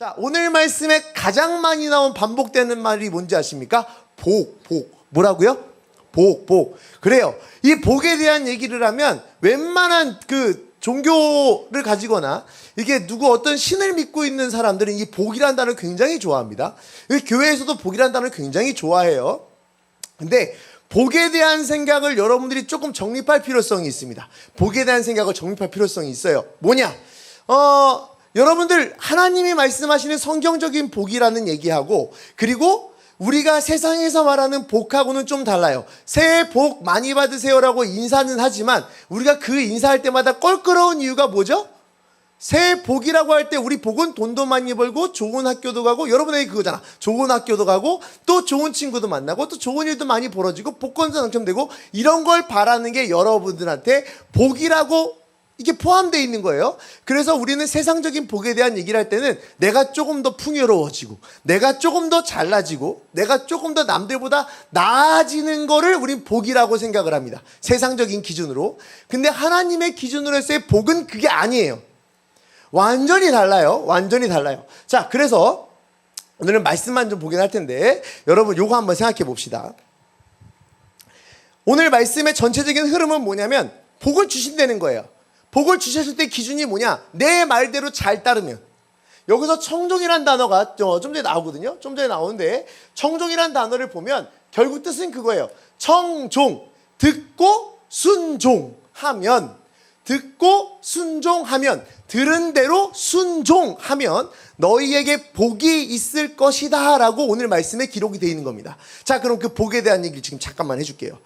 자, 오늘 말씀에 가장 많이 나온 반복되는 말이 뭔지 아십니까? 복. 뭐라고요? 복. 그래요. 이 복에 대한 얘기를 하면 웬만한 그 종교를 가지거나 이게 누구 어떤 신을 믿고 있는 사람들은 이 복이라는 단어를 굉장히 좋아합니다. 교회에서도 복이라는 단어를 굉장히 좋아해요. 근데 복에 대한 생각을 여러분들이 조금 정립할 필요성이 있습니다. 복에 대한 생각을 정립할 필요성이 있어요. 뭐냐? 여러분들 하나님이 말씀하시는 성경적인 복이라는 얘기하고 그리고 우리가 세상에서 말하는 복하고는 좀 달라요. 새해 복 많이 받으세요라고 인사는 하지만 우리가 그 인사할 때마다 껄끄러운 이유가 뭐죠? 새해 복이라고 할 때 우리 복은 돈도 많이 벌고 좋은 학교도 가고 여러분에게 그거잖아. 좋은 학교도 가고 또 좋은 친구도 만나고 또 좋은 일도 많이 벌어지고 복권도 당첨되고 이런 걸 바라는 게 여러분들한테 복이라고 이게 포함되어 있는 거예요. 그래서 우리는 세상적인 복에 대한 얘기를 할 때는 내가 조금 더 풍요로워지고 내가 조금 더 잘나지고 내가 조금 더 남들보다 나아지는 거를 우린 복이라고 생각을 합니다. 세상적인 기준으로. 근데 하나님의 기준으로 했을 때 복은 그게 아니에요. 완전히 달라요. 완전히 달라요. 자, 그래서 오늘은 말씀만 좀 보긴 할 텐데 여러분 요거 한번 생각해 봅시다. 오늘 말씀의 전체적인 흐름은 뭐냐면 복을 주신다는 거예요. 복을 주셨을 때 기준이 뭐냐? 내 말대로 잘 따르면. 여기서 청종이란 단어가 좀 전에 나오거든요. 좀 전에 나오는데 청종이란 단어를 보면 결국 뜻은 그거예요. 청종, 듣고 순종하면, 듣고 순종하면, 들은 대로 순종하면 너희에게 복이 있을 것이다 라고 오늘 말씀에 기록이 되어 있는 겁니다. 자, 그럼 그 복에 대한 얘기를 지금 잠깐만 해줄게요.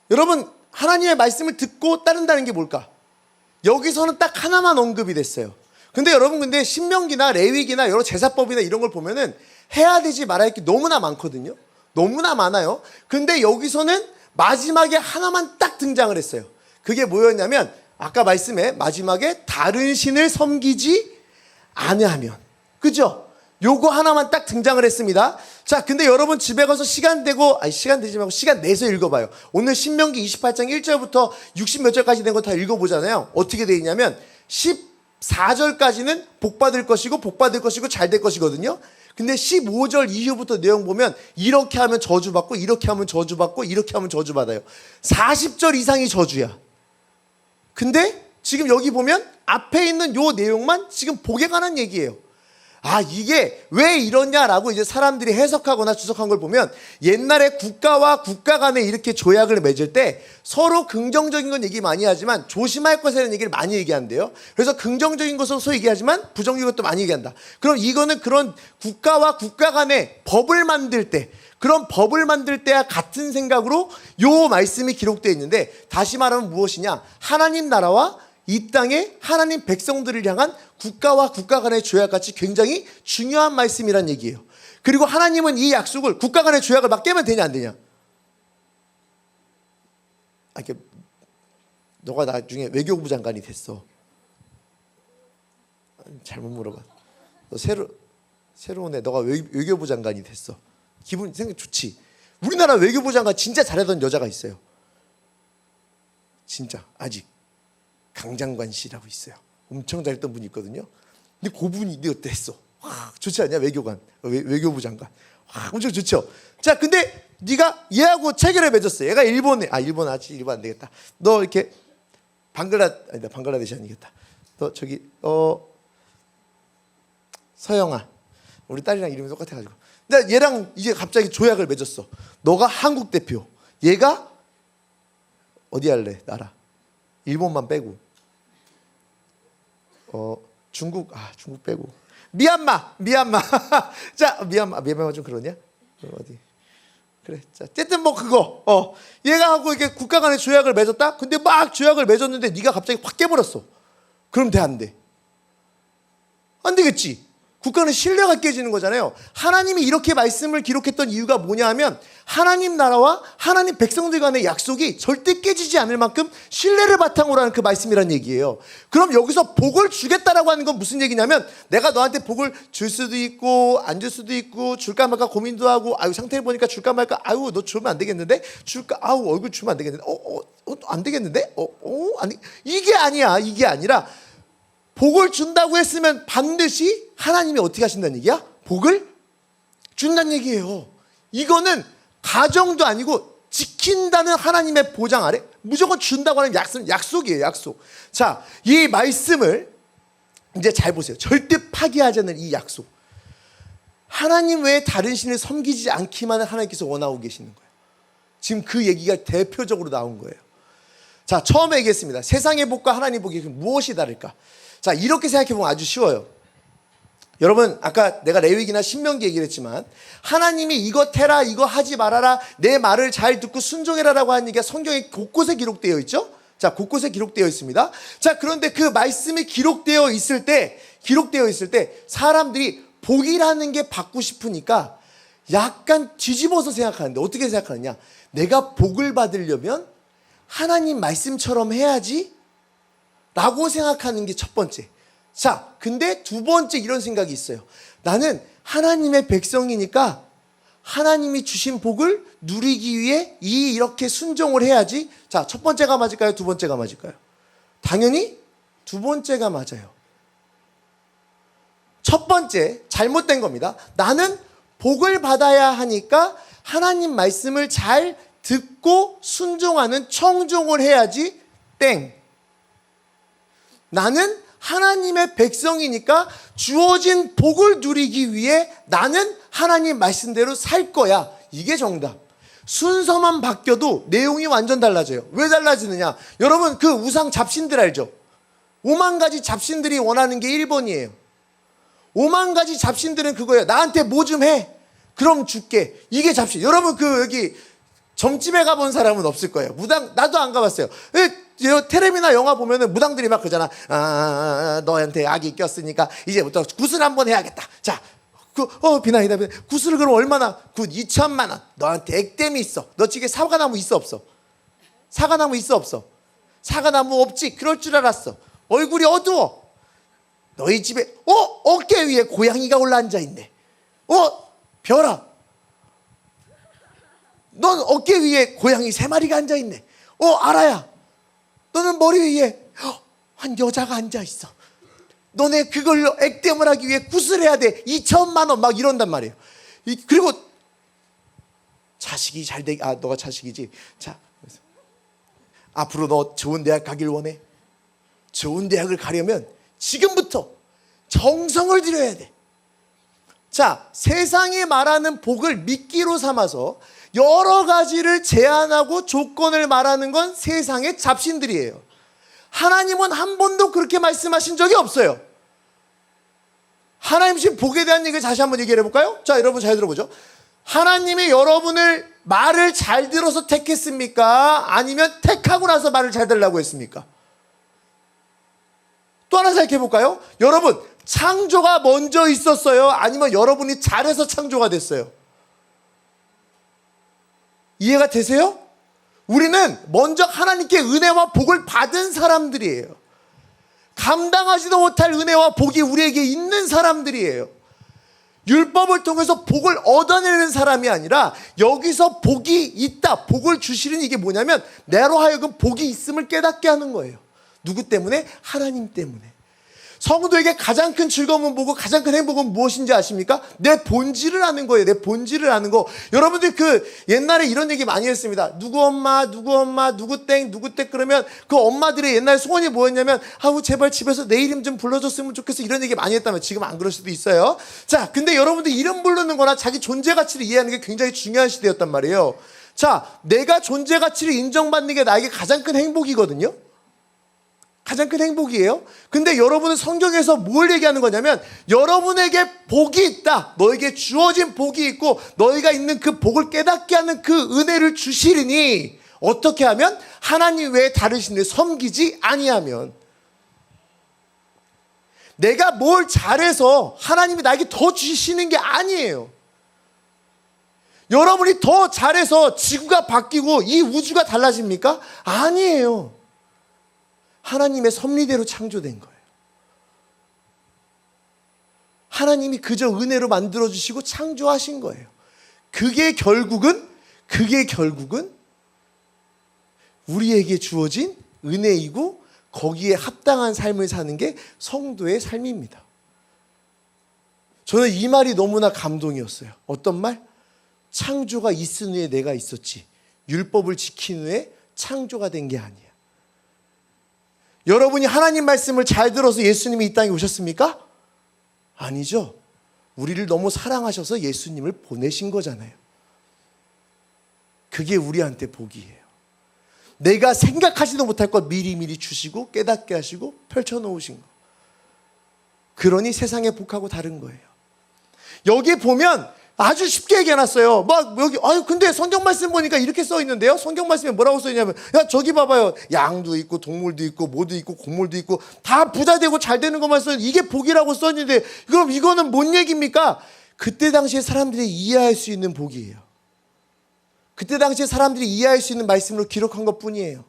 여러분 하나님의 말씀을 듣고 따른다는 게 뭘까? 여기서는 딱 하나만 언급이 됐어요. 근데 여러분 근데 신명기나 레위기나 여러 제사법이나 이런 걸 보면은 해야 되지 말아야 할 게 너무나 많거든요. 너무나 많아요. 근데 여기서는 마지막에 하나만 딱 등장을 했어요. 그게 뭐였냐면 아까 말씀에 마지막에 다른 신을 섬기지 않으하면. 그죠? 요거 하나만 딱 등장을 했습니다. 자, 근데 여러분 집에 가서 시간 되지 말고 시간 내서 읽어봐요. 오늘 신명기 28장 1절부터 60 몇 절까지 된 거 다 읽어보잖아요. 어떻게 돼 있냐면 14절까지는 복 받을 것이고 잘 될 것이거든요. 근데 15절 이후부터 내용 보면 이렇게 하면 저주받고 이렇게 하면 저주받고 이렇게 하면 저주받아요. 40절 이상이 저주야. 근데 지금 여기 보면 앞에 있는 요 내용만 지금 복에 관한 얘기예요. 아, 이게 왜 이러냐라고 이제 사람들이 해석하거나 주석한 걸 보면 옛날에 국가와 국가 간에 이렇게 조약을 맺을 때 서로 긍정적인 건 얘기 많이 하지만 조심할 것에 대한 얘기를 많이 얘기한대요. 그래서 긍정적인 것은 소 얘기하지만 부정적인 것도 많이 얘기한다. 그럼 이거는 그런 국가와 국가 간에 법을 만들 때 그런 법을 만들 때와 같은 생각으로 요 말씀이 기록되어 있는데 다시 말하면 무엇이냐? 하나님 나라와 이 땅에 하나님 백성들을 향한 국가와 국가 간의 조약같이 굉장히 중요한 말씀이란 얘기예요. 그리고 하나님은 이 약속을 국가 간의 조약을 막 깨면 되냐 안 되냐? 너가 나중에 외교부 장관이 됐어. 잘못 물어봐. 너 새로운 애 너가 외교부 장관이 됐어. 기분 생각 좋지. 우리나라 외교부 장관 진짜 잘하던 여자가 있어요. 진짜 아직 강장관 씨라고 있어요. 엄청 잘했던 분이 있거든요. 근데 그분이 어때 했어. 와, 좋지 않냐? 외교부 장관. 와, 엄청 좋죠. 자, 근데 네가 얘하고 체결을 맺었어. 얘가 일본 안 되겠다. 너 이렇게 방글라데시 아니겠다. 너 저기 서영아. 우리 딸이랑 이름이 똑같아가지고. 근데 얘랑 이제 갑자기 조약을 맺었어. 너가 한국 대표. 얘가 어디 할래? 나라. 일본만 빼고. 중국 빼고. 미얀마. 자, 미얀마 좀 그러냐? 어디? 그래. 자, 어쨌든 뭐 그거. 얘가 하고 이게 국가 간의 조약을 맺었다? 근데 막 조약을 맺었는데 네가 갑자기 확 깨버렸어. 그럼 돼, 안 돼? 안 되겠지. 국가는 신뢰가 깨지는 거잖아요. 하나님이 이렇게 말씀을 기록했던 이유가 뭐냐 하면 하나님 나라와 하나님 백성들 간의 약속이 절대 깨지지 않을 만큼 신뢰를 바탕으로 하는 그 말씀이란 얘기예요. 그럼 여기서 복을 주겠다라고 하는 건 무슨 얘기냐면 내가 너한테 복을 줄 수도 있고 안 줄 수도 있고 줄까 말까 고민도 하고 상태를 보니까 줄까 말까 너 주면 안 되겠는데 얼굴 주면 안 되겠는데 안 되겠는데 아니 이게 아니야. 이게 아니라 복을 준다고 했으면 반드시 하나님이 어떻게 하신다는 얘기야? 복을 준다는 얘기예요. 이거는 가정도 아니고 지킨다는 하나님의 보장 아래 무조건 준다고 하는 약속이에요. 약속. 자, 이 말씀을 이제 잘 보세요. 절대 파기하지 않는 이 약속. 하나님 외에 다른 신을 섬기지 않기만을 하나님께서 원하고 계시는 거예요. 지금 그 얘기가 대표적으로 나온 거예요. 자, 처음에 얘기했습니다. 세상의 복과 하나님의 복이 무엇이 다를까? 자, 이렇게 생각해보면 아주 쉬워요. 여러분, 아까 내가 레위기나 신명기 얘기를 했지만 하나님이 이거 해라, 이거 하지 말아라, 내 말을 잘 듣고 순종해라라고 하는 얘기가 성경에 곳곳에 기록되어 있죠. 자, 곳곳에 기록되어 있습니다. 자, 그런데 그 말씀이 기록되어 있을 때 사람들이 복이라는 게 받고 싶으니까 약간 뒤집어서 생각하는데 어떻게 생각하느냐? 내가 복을 받으려면 하나님 말씀처럼 해야지 라고 생각하는 게 첫 번째. 자, 근데 두 번째 이런 생각이 있어요. 나는 하나님의 백성이니까 하나님이 주신 복을 누리기 위해 이렇게 순종을 해야지. 자, 첫 번째가 맞을까요? 두 번째가 맞을까요? 당연히 두 번째가 맞아요. 첫 번째 잘못된 겁니다. 나는 복을 받아야 하니까 하나님 말씀을 잘 듣고 순종하는 청종을 해야지. 땡. 나는 하나님의 백성이니까 주어진 복을 누리기 위해 나는 하나님 말씀대로 살 거야. 이게 정답. 순서만 바뀌어도 내용이 완전 달라져요. 왜 달라지느냐? 여러분, 그 우상 잡신들 알죠? 5만 가지 잡신들이 원하는 게 1번이에요. 5만 가지 잡신들은 그거예요. 나한테 뭐 좀 해. 그럼 줄게. 이게 잡신. 여러분, 여기 점집에 가본 사람은 없을 거예요. 무당, 나도 안 가봤어요. 텔레비나 영화 보면은 무당들이 막 그러잖아. 너한테 악이 꼈으니까 이제부터 굿을 한번 해야겠다. 자, 비나이다. 굿을 그럼 얼마나? 굿 2천만 원. 너한테 액땜이 있어. 너 집에 사과나무 있어 없어? 사과나무 있어 없어? 사과나무 없지? 그럴 줄 알았어. 얼굴이 어두워. 너희 집에 어깨 위에 고양이가 올라앉아 있네. 별아, 넌 어깨 위에 고양이 3마리가 앉아 있네. 알아야, 너는 머리 위에 한 여자가 앉아 있어. 너네 그걸로 액땜을 하기 위해 굿을 해야 돼. 2천만 원 막 이런단 말이에요. 그리고 자식이 잘 되게, 너가 자식이지. 자, 앞으로 너 좋은 대학 가길 원해. 좋은 대학을 가려면 지금부터 정성을 들여야 돼. 자, 세상이 말하는 복을 미끼로 삼아서 여러 가지를 제안하고 조건을 말하는 건 세상의 잡신들이에요. 하나님은 한 번도 그렇게 말씀하신 적이 없어요. 하나님 신 복에 대한 얘기를 다시 한번 얘기해 볼까요? 자, 여러분 잘 들어보죠. 하나님이 여러분을 말을 잘 들어서 택했습니까? 아니면 택하고 나서 말을 잘 들으려고 했습니까? 또 하나 생각해 볼까요? 여러분, 창조가 먼저 있었어요? 아니면 여러분이 잘해서 창조가 됐어요? 이해가 되세요? 우리는 먼저 하나님께 은혜와 복을 받은 사람들이에요. 감당하지도 못할 은혜와 복이 우리에게 있는 사람들이에요. 율법을 통해서 복을 얻어내는 사람이 아니라 여기서 복이 있다, 복을 주시는 이게 뭐냐면 내로 하여금 복이 있음을 깨닫게 하는 거예요. 누구 때문에? 하나님 때문에. 성도에게 가장 큰 즐거움은 뭐고 가장 큰 행복은 무엇인지 아십니까? 내 본질을 아는 거예요. 내 본질을 아는 거. 여러분들 옛날에 이런 얘기 많이 했습니다. 누구 엄마, 누구 땡, 그러면 그 엄마들의 옛날 소원이 뭐였냐면 제발 집에서 내 이름 좀 불러줬으면 좋겠어. 이런 얘기 많이 했다면 지금 안 그럴 수도 있어요. 자, 근데 여러분들 이름 부르는 거나 자기 존재 가치를 이해하는 게 굉장히 중요한 시대였단 말이에요. 자, 내가 존재 가치를 인정받는 게 나에게 가장 큰 행복이거든요. 가장 큰 행복이에요. 근데 여러분은 성경에서 뭘 얘기하는 거냐면 여러분에게 복이 있다. 너에게 주어진 복이 있고 너희가 있는 그 복을 깨닫게 하는 그 은혜를 주시리니 어떻게 하면? 하나님 외에 다른 신을 섬기지 아니하면. 내가 뭘 잘해서 하나님이 나에게 더 주시는 게 아니에요. 여러분이 더 잘해서 지구가 바뀌고 이 우주가 달라집니까? 아니에요. 하나님의 섭리대로 창조된 거예요. 하나님이 그저 은혜로 만들어주시고 창조하신 거예요. 그게 결국은 우리에게 주어진 은혜이고 거기에 합당한 삶을 사는 게 성도의 삶입니다. 저는 이 말이 너무나 감동이었어요. 어떤 말? 창조가 있은 후에 내가 있었지, 율법을 지킨 후에 창조가 된 게 아니야. 여러분이 하나님 말씀을 잘 들어서 예수님이 이 땅에 오셨습니까? 아니죠. 우리를 너무 사랑하셔서 예수님을 보내신 거잖아요. 그게 우리한테 복이에요. 내가 생각하지도 못할 것 미리미리 주시고 깨닫게 하시고 펼쳐놓으신 거. 그러니 세상의 복하고 다른 거예요. 여기 보면 아주 쉽게 얘기해놨어요. 막 여기 근데 성경 말씀 보니까 이렇게 써 있는데요. 성경 말씀에 뭐라고 써 있냐면, 야 저기 봐봐요. 양도 있고 동물도 있고 모도 있고 곡물도 있고 다 부자 되고 잘 되는 것만 써. 이게 복이라고 써 있는데 그럼 이거는 뭔 얘기입니까? 그때 당시에 사람들이 이해할 수 있는 복이에요. 그때 당시에 사람들이 이해할 수 있는 말씀으로 기록한 것뿐이에요.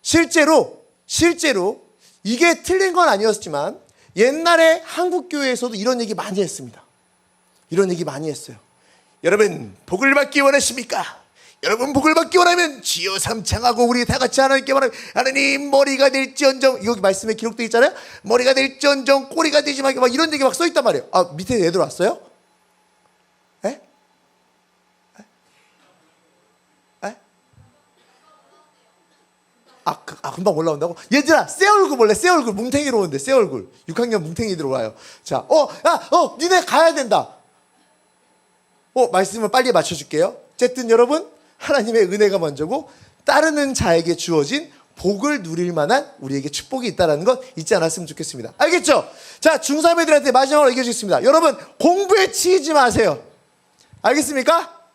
실제로 이게 틀린 건 아니었지만 옛날에 한국 교회에서도 이런 얘기 많이 했습니다. 이런 얘기 많이 했어요. 여러분 복을 받기 원하십니까? 여러분 복을 받기 원하면 지어 삼창하고 우리 다 같이 하나님께 말하면, 하나님 머리가 될지언정, 여기 말씀에 기록되어 있잖아요. 머리가 될지언정 꼬리가 되지 말게, 막 이런 얘기 막 써 있단 말이에요. 밑에 애들 왔어요? 에? 금방 올라온다고? 얘들아, 새 얼굴 볼래? 새 얼굴. 뭉탱이로 오는데, 새 얼굴. 6학년 뭉탱이들 와요. 자, 니네 가야 된다. 말씀을 빨리 맞춰줄게요. 어쨌든 여러분, 하나님의 은혜가 먼저고, 따르는 자에게 주어진 복을 누릴 만한 우리에게 축복이 있다는 것 잊지 않았으면 좋겠습니다. 알겠죠? 자, 중3 애들한테 마지막으로 얘기해주겠습니다. 여러분, 공부에 치이지 마세요. 알겠습니까?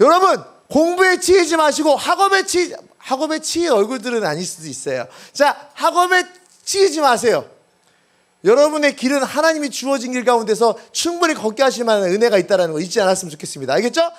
여러분, 공부에 치이지 마시고 학업에 치일 얼굴들은 아닐 수도 있어요. 자, 학업에 치이지 마세요. 여러분의 길은 하나님이 주어진 길 가운데서 충분히 걷게 하실 만한 은혜가 있다는 거 잊지 않았으면 좋겠습니다. 알겠죠?